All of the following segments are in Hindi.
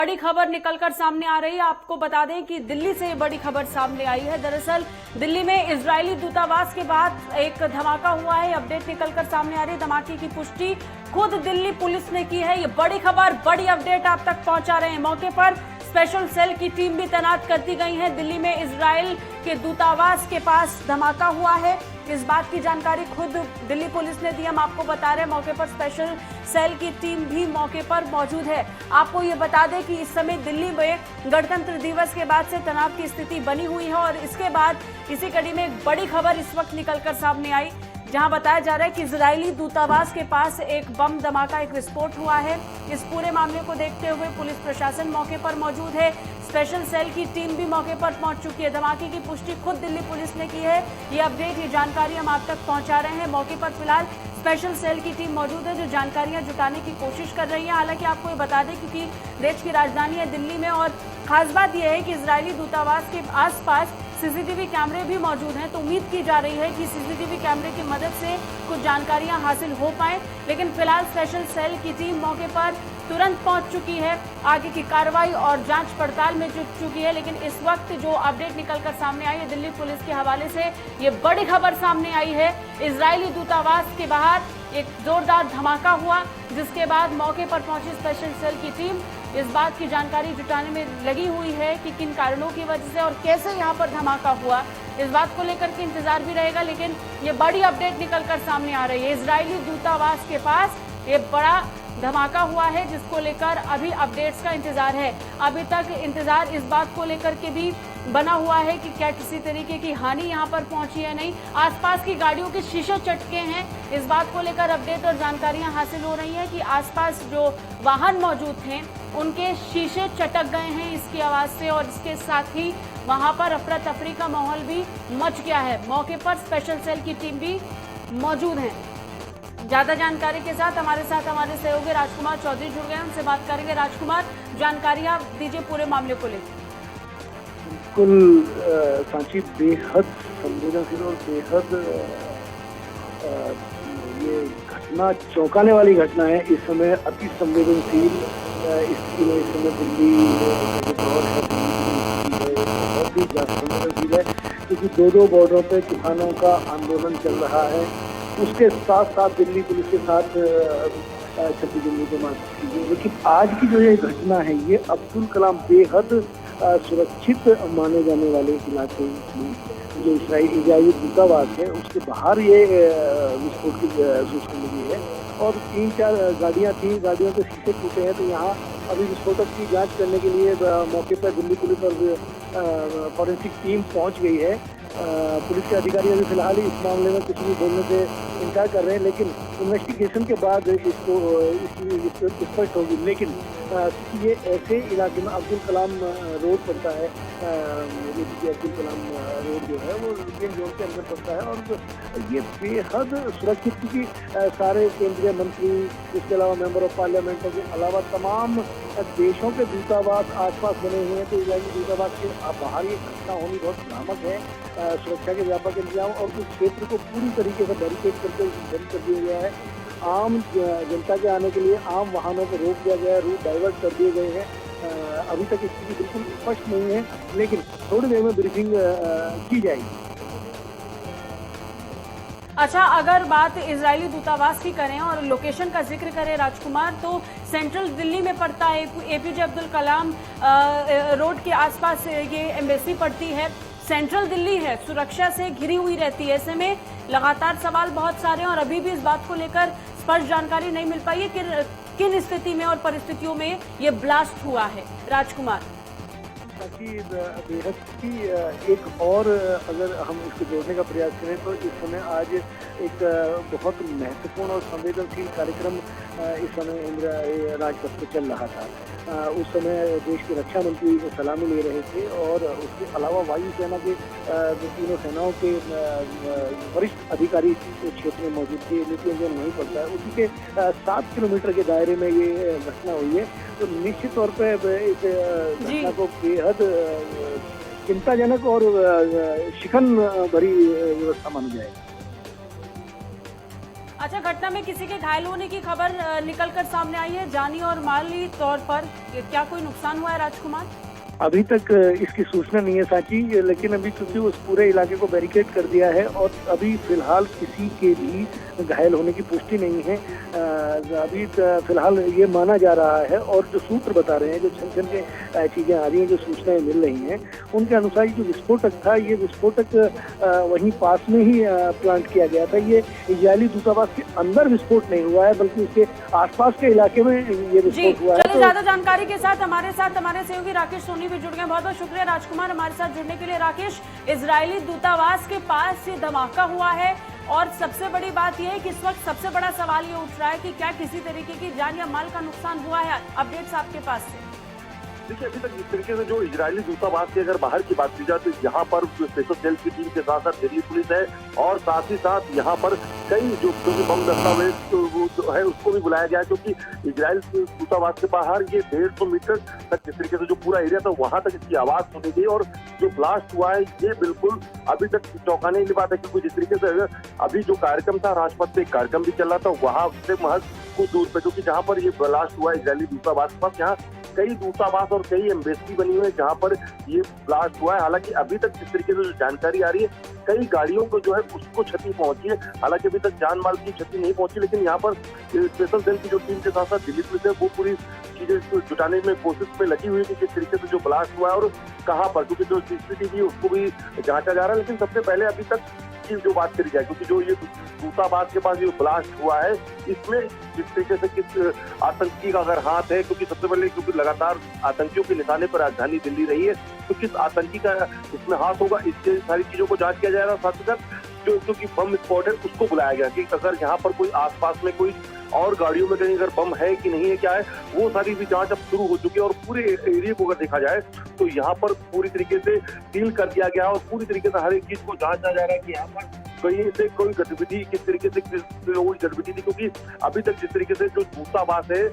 बड़ी खबर निकलकर सामने आ रही है। आपको बता दें कि दिल्ली से बड़ी खबर सामने आई है। दरअसल दिल्ली में इजरायली दूतावास के बाद एक धमाका हुआ है। अपडेट निकलकर सामने आ रही है। धमाके की पुष्टि खुद दिल्ली पुलिस ने की है। ये बड़ी खबर, बड़ी अपडेट आप तक पहुंचा रहे हैं। मौके पर स्पेशल सेल की टीम भी तैनात कर दी गई है। दिल्ली में इजरायल के दूतावास के पास धमाका हुआ है। इस बात की जानकारी खुद दिल्ली पुलिस ने दी। हम आपको बता रहे हैं मौके पर स्पेशल सेल की टीम भी मौके पर मौजूद है। आपको ये बता दें कि इस समय दिल्ली में गणतंत्र दिवस के बाद से तनाव की स्थिति बनी हुई है और इसके बाद इसी कड़ी में एक बड़ी खबर इस वक्त निकलकर सामने आई, जहां बताया जा रहा है कि इजरायली दूतावास के पास एक बम धमाका, एक विस्फोट हुआ है। इस पूरे मामले को देखते हुए पुलिस प्रशासन मौके पर मौजूद है। स्पेशल सेल की टीम भी मौके पर पहुंच चुकी है। धमाके की पुष्टि खुद दिल्ली पुलिस ने की है। ये अपडेट, ये जानकारी हम आप तक पहुंचा रहे हैं। मौके पर फिलहाल स्पेशल सेल की टीम मौजूद है जो जानकारियां जुटाने की कोशिश कर रही है। हालांकि आपको ये बता दें क्योंकि देश की राजधानी है दिल्ली में और खास बात यह है कि इजरायली दूतावास के आसपास सीसीटीवी कैमरे भी मौजूद हैं, तो उम्मीद की जा रही है कि सीसीटीवी कैमरे की मदद से कुछ जानकारियां हासिल हो पाए। लेकिन फिलहाल स्पेशल सेल की टीम मौके पर तुरंत पहुंच चुकी है, आगे की कार्रवाई और जांच पड़ताल में जुट चुकी है। लेकिन इस वक्त जो अपडेट निकलकर सामने आई है दिल्ली पुलिस के हवाले से, ये बड़ी खबर सामने आई है। इजरायली दूतावास के बाहर एक जोरदार धमाका हुआ, जिसके बाद मौके पर पहुंची स्पेशल सेल की टीम इस बात की जानकारी जुटाने में लगी हुई है कि किन कारणों की वजह से और कैसे यहां पर धमाका हुआ। इस बात को लेकर के इंतजार भी रहेगा, लेकिन ये बड़ी अपडेट निकलकर सामने आ रही है। इजरायली दूतावास के पास ये बड़ा धमाका हुआ है, जिसको लेकर अभी अपडेट्स का इंतजार है। अभी तक इंतजार इस बात को लेकर के भी बना हुआ है कि क्या किसी तरीके की हानि यहां पर पहुंची है नहीं। आसपास की गाड़ियों के शीशे चटके हैं, इस बात को लेकर अपडेट और जानकारियां हासिल हो रही हैं कि आसपास जो वाहन मौजूद थे उनके शीशे चटक गए हैं इसकी आवाज से, और इसके साथ ही वहां पर अफरा तफरी का माहौल भी मच गया है। मौके पर स्पेशल सेल की टीम भी मौजूद है। ज्यादा जानकारी के साथ हमारे सहयोगी राजकुमार चौधरी जुड़ गए, उनसे बात करेंगे। राजकुमार, जानकारियां दीजिए पूरे मामले को लेकर। बिल्कुल सांची, बेहद संवेदनशील और बेहद ये घटना चौंकाने वाली घटना है। इस समय अति संवेदनशील स्थिति में इस समय दिल्ली बहुत ही संवेदनशील है, क्योंकि दो बॉर्डरों पे किसानों का आंदोलन चल रहा है। उसके साथ साथ दिल्ली पुलिस के साथ छत्तीसगढ़ के मार्च। लेकिन आज की जो ये घटना है, ये अब्दुल कलाम बेहद सुरक्षित माने जाने वाले इलाके में जो इजरायली दूतावास है उसके बाहर ये विस्फोट की सूचना मिली है और 3-4 गाड़ियां थी, गाड़ियों के शीशे टूटे हैं। तो यहाँ अभी विस्फोटक की जांच करने के लिए मौके पर दिल्ली पुलिस और फॉरेंसिक टीम पहुंच गई है। पुलिस के अधिकारी अभी फिलहाल ही इस मामले में कुछ भी बोलने से इनकार कर रहे हैं, लेकिन इन्वेस्टिगेशन के बाद इसको स्पष्ट होगी। लेकिन ये ऐसे इलाके में अब्दुल कलाम रोड पड़ता है, अब्दुल कलाम रोड जो है वो इंडियन जोन के अंदर पड़ता है और ये बेहद सुरक्षित, क्योंकि सारे केंद्रीय मंत्री, इसके अलावा मेंबर ऑफ पार्लियामेंट के अलावा तमाम देशों के दूतावास आसपास बने हुए हैं। तो इजरायली दूतावास के बाहर ये घटना होनी बहुत भ्रामक है। सुरक्षा के व्यापक इंतजाम और उस क्षेत्र को पूरी तरीके से बैरिकेड करके बंद कर दिया गया है। आम जनता के आने के लिए आम वाहनों को रोक दिया गया है, रूट डाइवर्ट कर दिए गए हैं। अभी तक स्थिति बिल्कुल स्पष्ट नहीं है, लेकिन थोड़ी देर में ब्रीफिंग की जाएगी। अच्छा, अगर बात इजरायली दूतावास की करें और लोकेशन का जिक्र करें राजकुमार, तो सेंट्रल दिल्ली में पड़ता है। एपीजे अब्दुल कलाम रोड के आसपास ये एम्बेसी पड़ती है। सेंट्रल दिल्ली है, सुरक्षा से घिरी हुई रहती है। ऐसे में लगातार सवाल बहुत सारे हैं और अभी भी इस बात को लेकर स्पष्ट जानकारी नहीं मिल पाई है कि किन स्थिति में और परिस्थितियों में ये ब्लास्ट हुआ है। राजकुमार, बेहद की एक और अगर हम इसको जोड़ने का प्रयास करें तो इस समय आज एक बहुत महत्वपूर्ण और संवेदनशील कार्यक्रम इस समय इंदिरा राजपथ पर चल रहा था। उस समय देश के रक्षा मंत्री सलामी ले रहे थे और उसके अलावा वायुसेना के तीनों सेनाओं के वरिष्ठ अधिकारी इस क्षेत्र में मौजूद थे। लेकिन जो नहीं पड़ता है उसी के 7 किलोमीटर के दायरे में ये घटना हुई है। तो निश्चित तौर पर इस घटना को बेहद चिंताजनक और शिकन भरी व्यवस्था मानी जाएगी। अच्छा, घटना में किसी के घायल होने की खबर निकलकर सामने आई है, जानी और माली तौर पर क्या कोई नुकसान हुआ है राजकुमार? अभी तक इसकी सूचना नहीं है साची, लेकिन अभी क्योंकि उस पूरे इलाके को बैरिकेड कर दिया है और अभी फिलहाल किसी के भी घायल होने की पुष्टि नहीं है। अभी फिलहाल ये माना जा रहा है और जो सूत्र बता रहे हैं, जो छन के चीजें आ रही हैं, जो सूचनाएं मिल रही हैं, उनके अनुसार जो विस्फोटक था, ये विस्फोटक वहीं पास में ही प्लांट किया गया था। ये इजरायली दूतावास के अंदर विस्फोट नहीं हुआ है, बल्कि उसके आसपास के इलाके में ये विस्फोट हुआ है। चलिए, ज्यादा जानकारी के साथ हमारे सहयोगी राकेश सोनी भी जुड़ गए। बहुत बहुत शुक्रिया राजकुमार हमारे साथ जुड़ने के लिए। राकेश, इजरायली दूतावास के पास ये धमाका हुआ है और सबसे बड़ी बात यह है कि इस वक्त सबसे बड़ा सवाल ये उठ रहा है कि क्या किसी तरीके की जान या माल का नुकसान हुआ है? अपडेट्स आपके पास से। देखिए, अभी तक जिस तरीके से जो इजरायली दूतावास की अगर बाहर की बात की जाए तो यहाँ पर जो स्पेशल सेल की टीम के साथ साथ दिल्ली पुलिस है और साथ ही साथ यहाँ पर कई जो बम दस्तावेज है उसको भी बुलाया गया, क्योंकि इजरायल दूतावास के बाहर ये 150 मीटर तक जिस तरीके से जो पूरा एरिया था वहां तक इसकी आवाज सुनी गई और जो ब्लास्ट हुआ है ये बिल्कुल अभी तक चौंकाने वाली बात है, क्योंकि जिस तरीके से अभी जो कार्यक्रम था राजपथ पे कार्यक्रम भी चल रहा था, वहां से महज कुछ दूर पे, क्योंकि जहाँ पर ये ब्लास्ट हुआ इजरायली दूतावास के पास, यहाँ कई दूतावास और कई एम्बेसी बनी हुई है जहां पर ये ब्लास्ट हुआ है। हालांकि अभी तक जिस तरीके से जो जानकारी आ रही है, कई गाड़ियों को जो है उसको क्षति पहुंची है। हालांकि अभी तक जान माल की क्षति नहीं पहुंची, लेकिन यहाँ पर स्पेशल सेल की जो टीम के साथ साथ दिल्ली पुलिस है वो पूरी चीजें जुटाने में कोशिश में लगी हुई है कि किस तरीके से जो ब्लास्ट हुआ है और कहाँ पर, क्योंकि जो CCTV उसको भी जांचा जा रहा है। लेकिन सबसे पहले अभी तक की जो बात करी जाए, क्योंकि जो ये दूतावास के पास जो ब्लास्ट हुआ है इसमें जिस तरीके से किस आतंकी का अगर हाथ है, क्योंकि सबसे पहले क्योंकि लगातार आतंकियों के निशाने पर राजधानी दिल्ली रही है, तो किस आतंकी का इसमें हाथ होगा, इससे सारी चीजों को जांच किया जाएगा। साथ ही साथ जो कि बम स्पॉट है उसको बुलाया गया कि अगर यहाँ पर कोई आसपास में कोई और गाड़ियों में कहीं अगर बम है कि नहीं है, क्या है, वो सारी भी जांच अब शुरू हो चुकी है। और पूरे एरिया को अगर देखा जाए तो यहाँ पर पूरी तरीके से सील कर दिया गया और पूरी तरीके से हर एक चीज को जांचा जा रहा है कि यहाँ पर कहीं से कोई गतिविधि किस तरीके से गतिविधि थी, क्योंकि अभी तक जिस तरीके से जो दूतावास है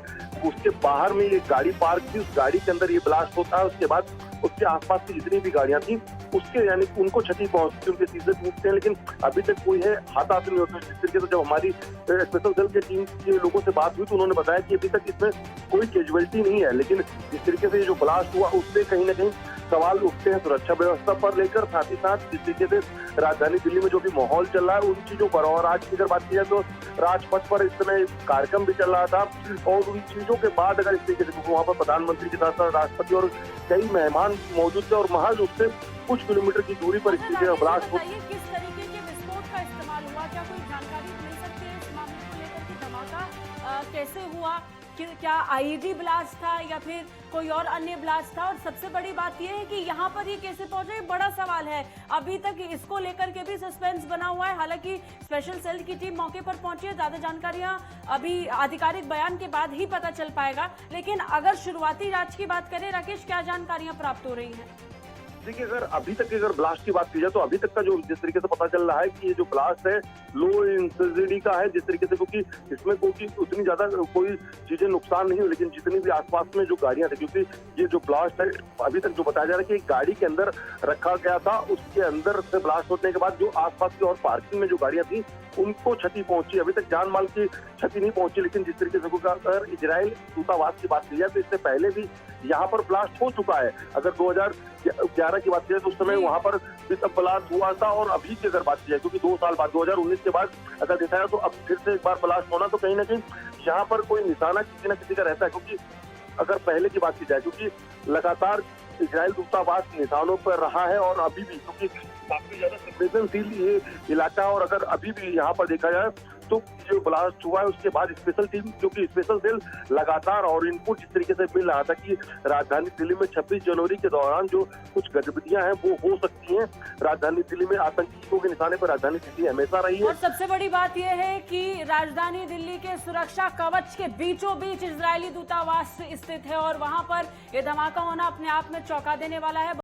उसके बाहर में ये गाड़ी पार्क थी, उस गाड़ी के अंदर ये ब्लास्ट होता है। उसके बाद उसके आसपास की जितनी भी गाड़ियां थी उसके यानी उनको क्षति पहुंचती, उनके शीशे टूटते हैं, लेकिन अभी तक कोई है हाथापाई नहीं होता। जिस तरीके से जब हमारी स्पेशल सेल के टीम के लोगों से बात हुई तो उन्होंने बताया कि अभी तक इसमें कोई कैजुअलिटी नहीं है, लेकिन जिस तरीके से जो ब्लास्ट हुआ उससे कहीं ना कहीं सवाल उठते हैं सुरक्षा व्यवस्था पर लेकर। साथ ही साथ जिस तरीके से राजधानी दिल्ली में जो भी माहौल चल रहा है उन चीजों पर, और आज की अगर बात की जाए तो राजपथ पर इस समय कार्यक्रम भी चल रहा था और उन चीजों के बाद अगर इस तरीके से, क्योंकि वहाँ पर प्रधानमंत्री के साथ साथ राष्ट्रपति और कई मेहमान मौजूद थे और महज उससे कुछ किलोमीटर की दूरी पर इस तरीके का ब्लास्ट हो। किस तरीके के विस्फोट का इस्तेमाल हुआ, क्या कोई जानकारी मिल सकती है इस मामले को लेकर कि धमाका कैसे हुआ, क्या IED ब्लास्ट था या फिर कोई और अन्य ब्लास्ट था? और सबसे बड़ी बात यह है कि यहाँ पर ये कैसे पहुंचे, ये बड़ा सवाल है। अभी तक इसको लेकर के भी सस्पेंस बना हुआ है। हालांकि स्पेशल सेल की टीम मौके पर पहुंची है, ज्यादा जानकारियां अभी आधिकारिक बयान के बाद ही पता चल पाएगा। लेकिन अगर शुरुआती जांच की बात करें राकेश, क्या जानकारियां प्राप्त हो रही हैं? देखिए, अगर अभी तक अगर ब्लास्ट की बात की जाए तो अभी तक का जो जिस तरीके से पता चल रहा है कि ये जो ब्लास्ट है लो इंटेंसिटी का है, जिस तरीके से, क्योंकि इसमें कोई उतनी ज्यादा कोई चीजें नुकसान नहीं हुई, लेकिन जितनी भी आसपास में जो गाड़ियां थी, क्योंकि ये जो ब्लास्ट है अभी तक जो बताया जा रहा है कि एक गाड़ी के अंदर रखा गया था, उसके अंदर से ब्लास्ट होने के बाद जो आसपास की और पार्किंग में जो गाड़ियां थी उनको क्षति पहुंची। अभी तक जान माल की क्षति नहीं पहुंची, लेकिन जिस तरीके से अगर इजरायल दूतावास की बात की जाए तो इससे पहले भी यहाँ पर ब्लास्ट हो चुका है। अगर 2011 की बात की जाए तो उस समय वहां पर ब्लास्ट हुआ था, और अभी की अगर बात की जाए क्योंकि 2 साल बाद 2019 के बाद अगर देखा जाए तो अब फिर से एक बार ब्लास्ट होना, तो कहीं ना कहीं यहाँ पर कोई निशाना किसी न किसी का रहता है। क्योंकि अगर पहले की बात की जाए, क्योंकि लगातार इजरायल दूतावास निशानों पर रहा है और अभी भी, क्योंकि काफी ज्यादा संवेदनशील ये इलाका है, और अगर अभी भी यहाँ पर देखा जाए तो जो ब्लास्ट हुआ है उसके बाद स्पेशल टीम, क्योंकि स्पेशल सेल लगातार और इनपुट जिस तरीके से मिल रहा था कि राजधानी दिल्ली में 26 जनवरी के दौरान जो कुछ गतिविधियां हैं वो हो सकती हैं। राजधानी दिल्ली में आतंकियों के निशाने पर राजधानी दिल्ली हमेशा रही है। और सबसे बड़ी बात यह है कि राजधानी दिल्ली के सुरक्षा कवच के बीचों बीच इजरायली दूतावास स्थित है और वहां पर यह धमाका होना अपने आप में चौंका देने वाला है।